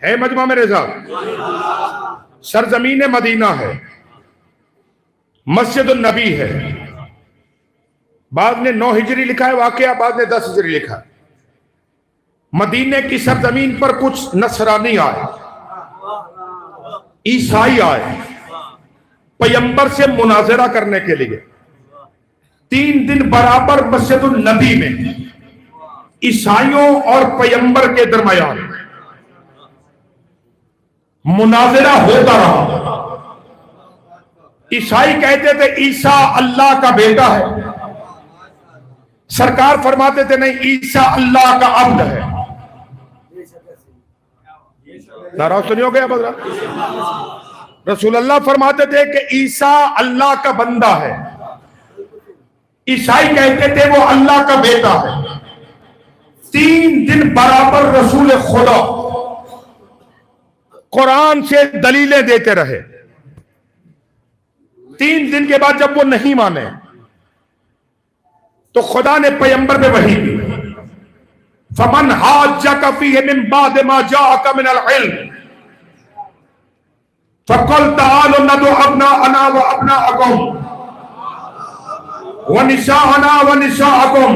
ہے مجمع میرے ساتھ؟ سرزمین مدینہ ہے، مسجد النبی ہے، بعض نے 9 ہجری لکھا ہے واقعہ، بعض نے 10 ہجری لکھا ہے۔ مدینے کی سرزمین پر کچھ نصرانی آئے، عیسائی آئے پیغمبر سے مناظرہ کرنے کے لیے۔ 3 دن برابر مسجد النبی میں عیسائیوں اور پیغمبر کے درمیان مناظرہ ہوتا رہا۔ عیسائی کہتے تھے عیسیٰ اللہ کا بیٹا ہے، سرکار فرماتے تھے نہیں، عیسیٰ اللہ کا عبد ہے۔ نعرہ سنیو گیا بدرہ؟ رسول اللہ فرماتے تھے کہ عیسیٰ اللہ کا بندہ ہے، عیسائی کہتے تھے وہ اللہ کا بیٹا ہے۔ 3 دن برابر رسول خدا قرآن سے دلیلیں دیتے رہے۔ 3 دن کے بعد جب وہ نہیں مانے تو خدا نے پیغمبر پہ وحی کی، فمن حاجک فیہ من بعد ما جاءک من العلم فقل تعالوا ندعو ابناءنا وابناءکم ونساءنا ونساءکم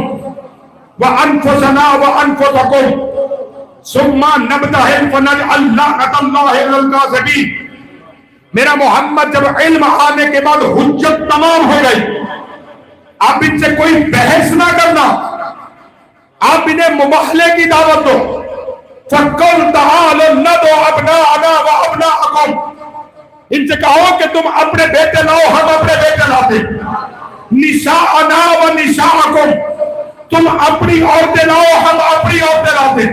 وانفسنا وانفسکم ثم نبتہل فنجعل لعنۃ اللہ علی الکاذبین۔ میرا محمد جب علم آنے کے بعد حجت تمام ہو گئی، آپ ان سے کوئی بحث نہ کرنا، آپ انہیں مباہلے کی دعوت دو۔ فَقُلْ تَعَالَوْا نَدْعُوا أَبْنَاءَنَا وَأَبْنَاءَكُمْ، ان سے کہو کہ تم اپنے بیٹے لاؤ، ہم اپنے بیٹے لاتے۔ نِسَاءَنَا وَنِسَاءَكُمْ، تم اپنی عورتیں لاؤ، ہم اپنی عورتیں لاتے۔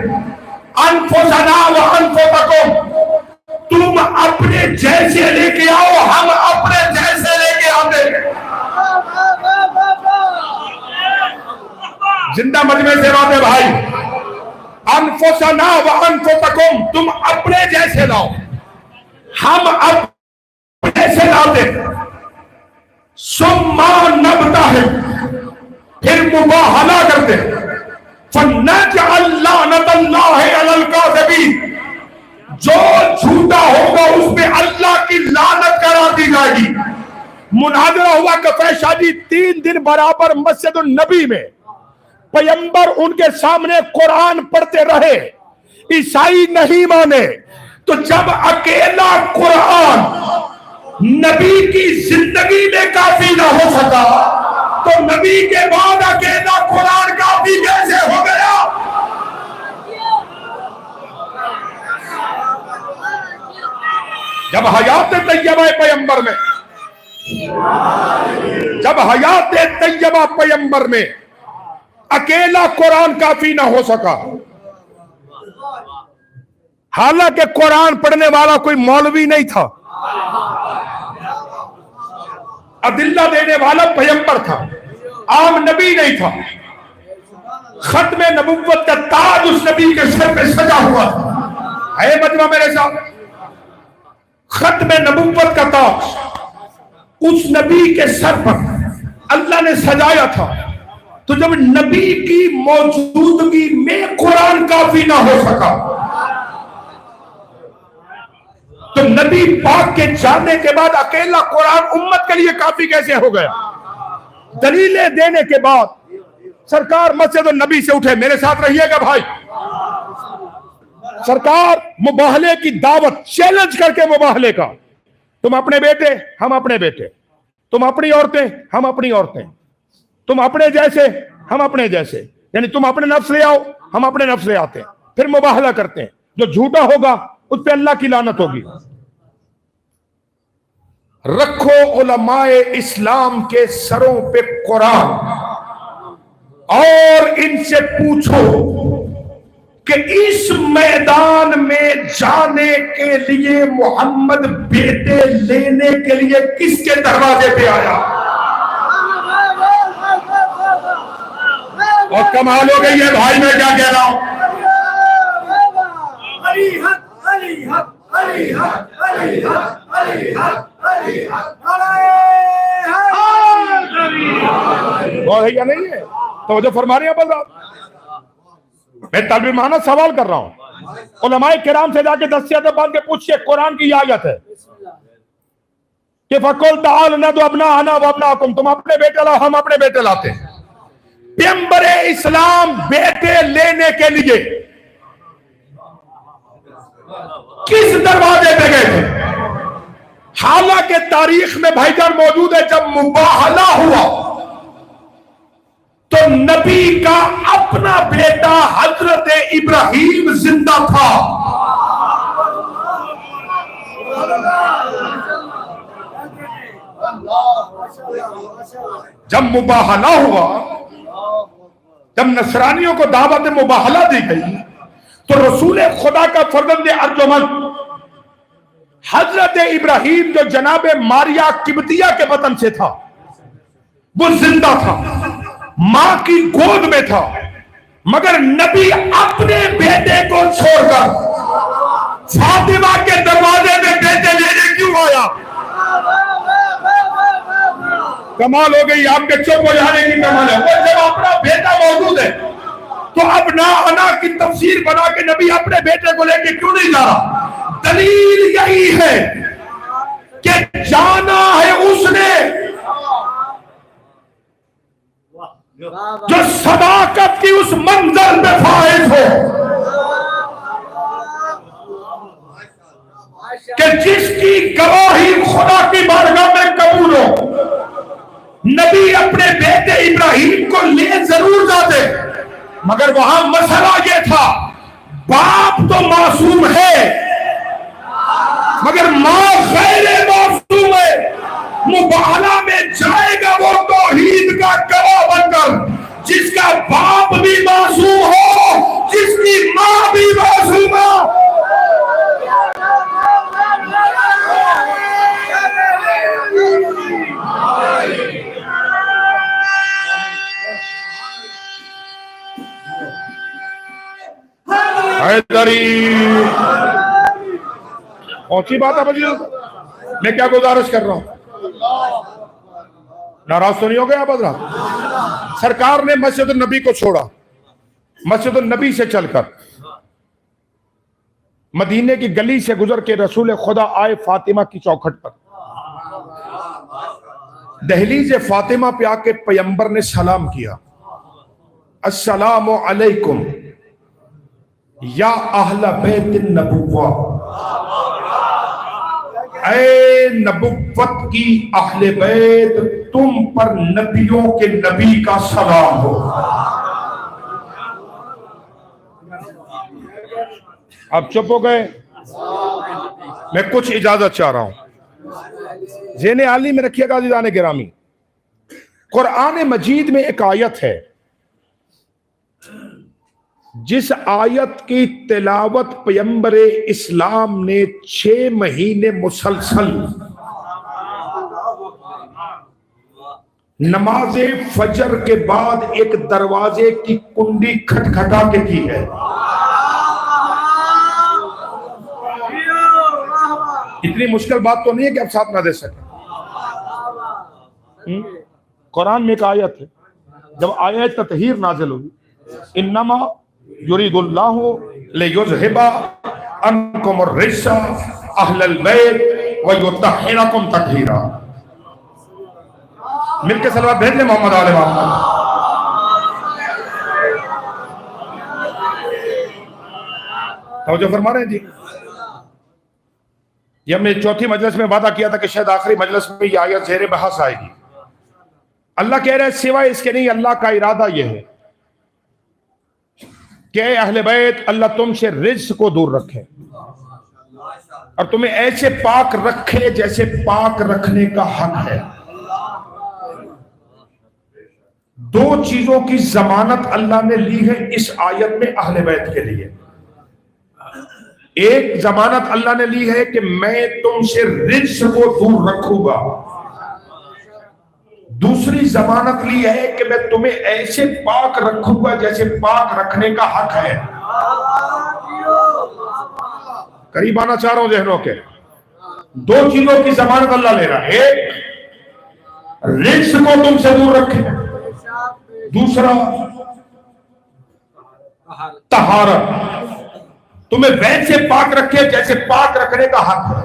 أَنفُسَنَا وَأَنفُسَكُمْ، تم اپنے جیسے لے کے آؤ، ہم اپنے جیسے لے کے آتے۔ زندہ مجمع سے بات ہے بھائی، انفسنا وانفسکم، تم اپنے جیسے لاؤ، ہم اپنے جیسے لاتے۔ ثم نبتہل، پھر مباہلہ کرتے۔ فنجعل لعنۃ اللہ علی الکاذبین، جو جھوٹا ہوگا اس پہ اللہ کی لعنت کرا دی جائے گی۔ مناظرہ ہوا کفیہ شادی 3 دن برابر مسجد النبی میں، پیغمبر ان کے سامنے قرآن پڑھتے رہے، عیسائی نہیں مانے۔ تو جب اکیلا قرآن نبی کی زندگی میں کافی نہ ہو سکا تو نبی کے بعد اکیلا قرآن کافی کیسے ہو گیا؟ جب حیات طیبہ پیغمبر میں، جب حیات طیبہ پیغمبر میں اکیلا قرآن کافی نہ ہو سکا، حالانکہ قرآن پڑھنے والا کوئی مولوی نہیں تھا، ادلہ دینے والا پیغمبر تھا، عام نبی نہیں تھا، ختم نبوت کا تاج اس نبی کے سر پہ سجا ہوا تھا۔ ہے مجمع میرے ساتھ؟ ختم نبوت کا تاج اس نبی کے سر پر اللہ نے سجایا تھا۔ تو جب نبی کی موجودگی میں قرآن کافی نہ ہو سکا تو نبی پاک کے جانے کے بعد اکیلا قرآن امت کے لیے کافی کیسے ہو گیا؟ دلیلیں دینے کے بعد سرکار مسجد النبی سے اٹھے۔ میرے ساتھ رہیے گا بھائی، سرکار مباہلے کی دعوت، چیلنج کر کے مباہلے کا، تم اپنے بیٹے ہم اپنے بیٹے، تم اپنی عورتیں ہم اپنی عورتیں، تم اپنے جیسے ہم اپنے جیسے، یعنی تم اپنے نفس لے آؤ ہم اپنے نفس لے آتے ہیں، پھر مباہلہ کرتے ہیں۔ جو جھوٹا ہوگا اس پہ اللہ کی لعنت ہوگی۔ رکھو علماء اسلام کے سروں پہ قرآن اور ان سے پوچھو کہ اس میدان میں جانے کے لیے محمد بیٹے لینے کے لیے کس کے دروازے پہ آیا؟ اور کمال ہو گئی ہے بھائی، میں کیا کہہ رہا ہوں؟ بہت ہے یا نہیں ہے؟ توجہ فرما رہے ہیں بندہ؟ میں طالب علمانہ سوال کر رہا ہوں۔ علماء کرام سے جا کے دستیات باندھ کے پوچھئے، قرآن کی یہ آیت ہے کہ فَقُلْ تَعَالُوا نَدْعُ أَبْنَاءَنَا وَأَبْنَاءَكُمْ، تم اپنے بیٹے لاؤ ہم اپنے بیٹے لاتے ہیں۔ پیغمبر اسلام بیٹے لینے کے لیے کس دروازے پہ گئے تھے؟ حالانکہ تاریخ میں بھائی جان موجود ہے جب مباہلہ ہوا تو نبی کا اپنا بیٹا حضرت ابراہیم زندہ تھا۔ جب مباہلہ ہوا، جب نصرانیوں کو دعوت مباہلہ دی گئی تو رسول خدا کا فرزند ارجمند حضرت ابراہیم جو جناب ماریا قبطیہ کے وطن سے تھا وہ زندہ تھا، ماں کی گود میں تھا، مگر نبی اپنے بیٹے کو چھوڑ کر فاطمہ کے دروازے میں بیٹے لینے کیوں آیا؟ کمال ہو گئی، آپ کے چپ ہو جانے کی کمال ہے۔ وہ جب اپنا بیٹا موجود ہے تو اب انا کی تفسیر بنا کے نبی اپنے بیٹے کو لے کے کیوں نہیں جا رہا؟ دلیل یہی ہے کہ جانا ہے اس نے جو صداقت کی اس منزل میں فائز ہو، کہ جس کی گواہی خدا کی بارگاہ میں قبول ہو۔ نبی اپنے بیٹے ابراہیم کو لے ضرور جاتے مگر وہاں مسئلہ یہ تھا، باپ تو معصوم ہے مگر ماں غیر معصوم ہے۔ مباہلہ میں جائے گا وہ توحید کا گواہ بن کر جس کا باپ بھی معصوم ہو، جس کی ماں بھی معصوم ہو۔ پہنچی بات ہے بجی، میں کیا گزارش کر رہا ہوں؟ ناراض تو نہیں ہو گیا آپ حضرات؟ سرکار نے مسجد النبی کو چھوڑا، مسجد النبی سے چل کر مدینے کی گلی سے گزر کے رسول خدا آئے فاطمہ کی چوکھٹ پر۔ دہلیز فاطمہ پہ آ کے پیغمبر نے سلام کیا، السلام علیکم یا اہل بیت النبوہ، اے نبوت کی اہل بیت، تم پر نبیوں کے نبی کا سلام ہو۔ اب چپ ہو گئے؟ میں کچھ اجازت چاہ رہا ہوں، ذہن عالی میں رکھیے گا عزیزان گرامی۔ قرآن مجید میں ایک آیت ہے جس آیت کی تلاوت پیغمبر اسلام نے 6 مہینے مسلسل نماز فجر کے بعد ایک دروازے کی کنڈی کھٹکھٹا کے کی ہے۔ اتنی مشکل بات تو نہیں ہے کہ آپ ساتھ نہ دے سکیں۔ قرآن میں ایک آیت ہے، جب آیت تطہیر نازل ہوئی، انما یرید اللہ لیذھب عنکم الرجس اہل البیت ویطہرکم تطہیرا۔ مل کے صلوات بھیج لیں محمد آل محمد۔ توجہ فرما رہے ہیں جی؟ یہ ہم نے چوتھی مجلس میں وعدہ کیا تھا کہ شاید آخری مجلس میں یہ آیت زیر بحث آئے گی۔ اللہ کہہ رہے ہیں سوائے اس کے نہیں، اللہ کا ارادہ یہ ہے کہ اے اہل بیت، اللہ تم سے رجس کو دور رکھے اور تمہیں ایسے پاک رکھے جیسے پاک رکھنے کا حق ہے۔ 2 چیزوں کی ضمانت اللہ نے لی ہے اس آیت میں اہل بیت کے لیے۔ ایک ضمانت اللہ نے لی ہے کہ میں تم سے رجس کو دور رکھوں گا، دوسری ضمانت لی ہے کہ میں تمہیں ایسے پاک رکھوں گا جیسے پاک رکھنے کا حق ہے۔ قریب آنا چاہ رہا ہوں ذہنوں کے۔ 2 چیزوں کی ضمانت اللہ لے رہا ہے، ایک رجس کو تم سے دور رکھے، دوسرا طہارت۔ تمہیں ویسے پاک رکھے جیسے پاک رکھنے کا حق ہے۔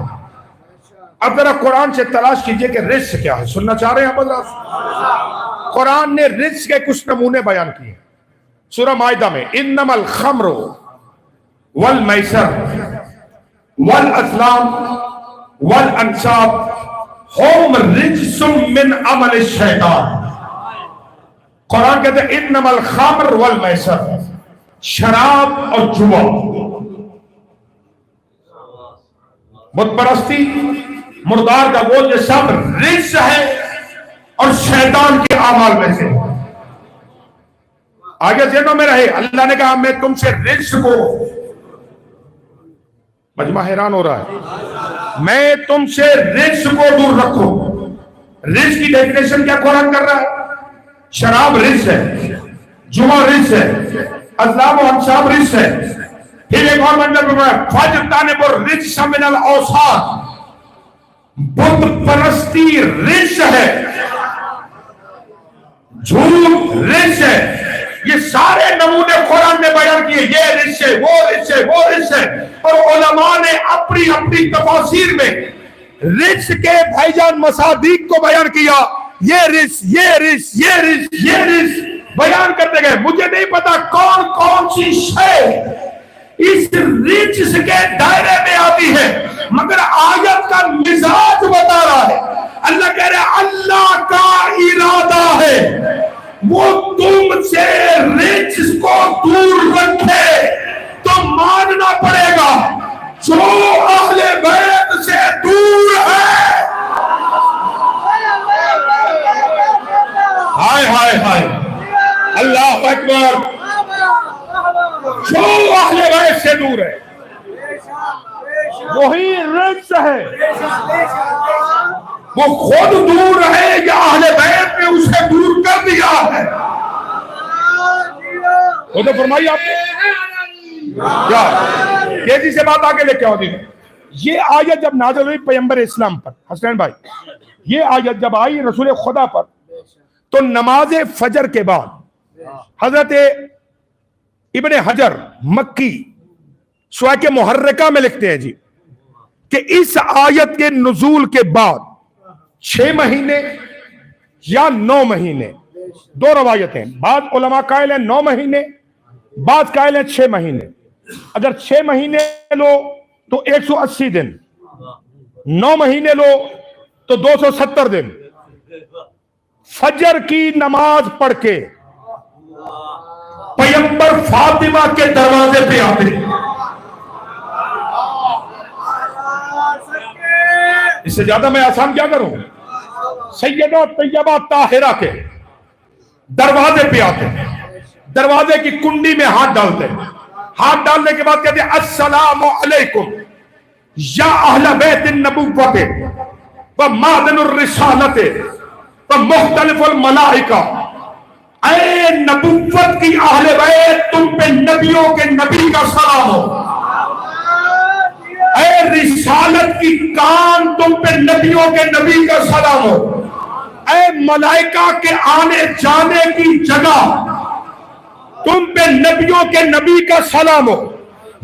اب ذرا قرآن سے تلاش کیجئے کہ رزق کیا ہے، سننا چاہ رہے ہیں آپ حضرات؟ قرآن نے رزق کے کچھ نمونے بیان کیے سورہ مائدہ میں، انما الخمر والمیسر والازلام والانصاب ہم رجس من عمل الشیطان۔ قرآن کہتے ہیں انما الخمر والمیسر، شراب اور جوا، بت پرستی، مردار کا گوشت، یہ سب رجس ہے اور شیطان کے اعمال میں سے۔ آگے ذہنوں میں رہے، اللہ نے کہا میں تم سے رزق کو، مجمع حیران ہو رہا ہے، میں تم سے رزق کو دور رکھوں۔ رزق کی ڈیفینیشن کیا قرآن کر رہا ہے؟ شراب رزق ہے، جوا رزق ہے، ازلام و انصاب رزق ہے۔ پھر ایک اور منظر میں فَاجْتَنِبُوا الرِّجْسَ مِنَ الْأَوْثَانِ، بت پرستی رزق ہے، جھوٹ رزق ہے۔ یہ سارے نمونے قرآن نے بیان کیے، یہ رزق ہے، وہ رزق ہے، وہ رزق ہے، اور علماء نے اپنی اپنی تفاسیر میں رزق کے بھائی جان مصادیق کو بیان کیا، یہ رزق، یہ رزق، یہ رزق، یہ رزق بیان کرتے گئے۔ مجھے نہیں پتا کون کون سی شے اس رزق کے دائرے میں آتی ہے، مگر آیت کا مزاج بتا رہا ہے۔ اللہ کہہ رہا ہے اللہ کا ارادہ ہے وہ تم سے رزق کو دور رکھے، تو ماننا پڑے گا جو اہل بیت سے دور ہے۔ ہائے ہائے ہائے، اللہ اکبر، جو اہل بیت سے دور ہے وہی رزق ہے۔ وہ خود دور ہے یا اہل بیت نے اسے دور کر دیا ہے؟ وہ تو فرمائی آپ نے کیا تیزی سے بات آگے لے کے آؤ۔ یہ آیت جب نازل ہوئی پیغمبر اسلام پر، حسین بھائی، یہ آیت جب آئی رسول خدا پر، تو نماز فجر کے بعد حضرت ابن حجر مکی سوائے محرکہ میں لکھتے ہیں جی کہ اس آیت کے نزول کے بعد 6 مہینے یا 9 مہینے، دو روایتیں، بعض علماء قائل ہیں 9 مہینے، بعض قائل ہیں 6 مہینے۔ اگر 6 مہینے لو تو 180 دن، 9 مہینے لو تو 270 دن، فجر کی نماز پڑھ کے پیغمبر فاطمہ کے دروازے پہ آتے، اس سے زیادہ میں آسان کیا کروں؟ سیدہ طیبہ طاہرہ کے دروازے پہ آتے، دروازے کی کنڈی میں ہاتھ ڈالتے، ہاتھ ڈالنے کے بعد کہتے السلام علیکم یا اہل بیت النبوت و معدن الرسالت و مختلف الملائکہ، اے نبوت کی اہل بیت، تم پہ نبیوں کے نبی کا سلام ہو، اے رسالت کی کان، تم پہ نبیوں کے نبی کا سلام ہو، اے ملائکہ کے آنے جانے کی جگہ، تم پہ نبیوں کے نبی کا سلام ہو۔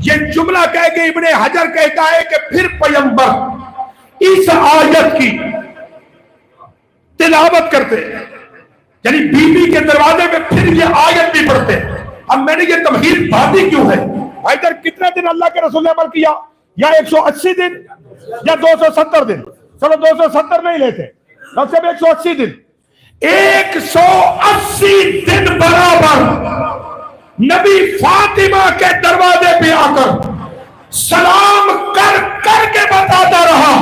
یہ جملہ کہہ کے ابن حجر کہتا ہے کہ پھر پیغمبر اس آیت کی تلاوت کرتے، یعنی بی بی کے دروازے میں پھر یہ آیت بھی پڑھتے۔ اب میں نے یہ تمہید باتیں کیوں ہے؟ بھائی در کتنے دن اللہ کے رسول نے عمل کیا؟ یا 180 دن یا 270 دن؟ چلو 270 نہیں لیتے، صرف 180 دن۔ 180 دن برابر نبی فاطمہ کے دروازے پہ آ کر سلام کر کر کے بتاتا رہا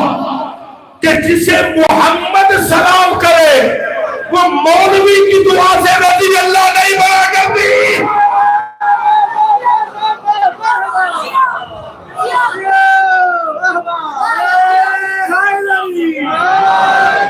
کہ جسے محمد سلام کرے وہ مولوی کی دعا سے رضی اللہ نہیں بنا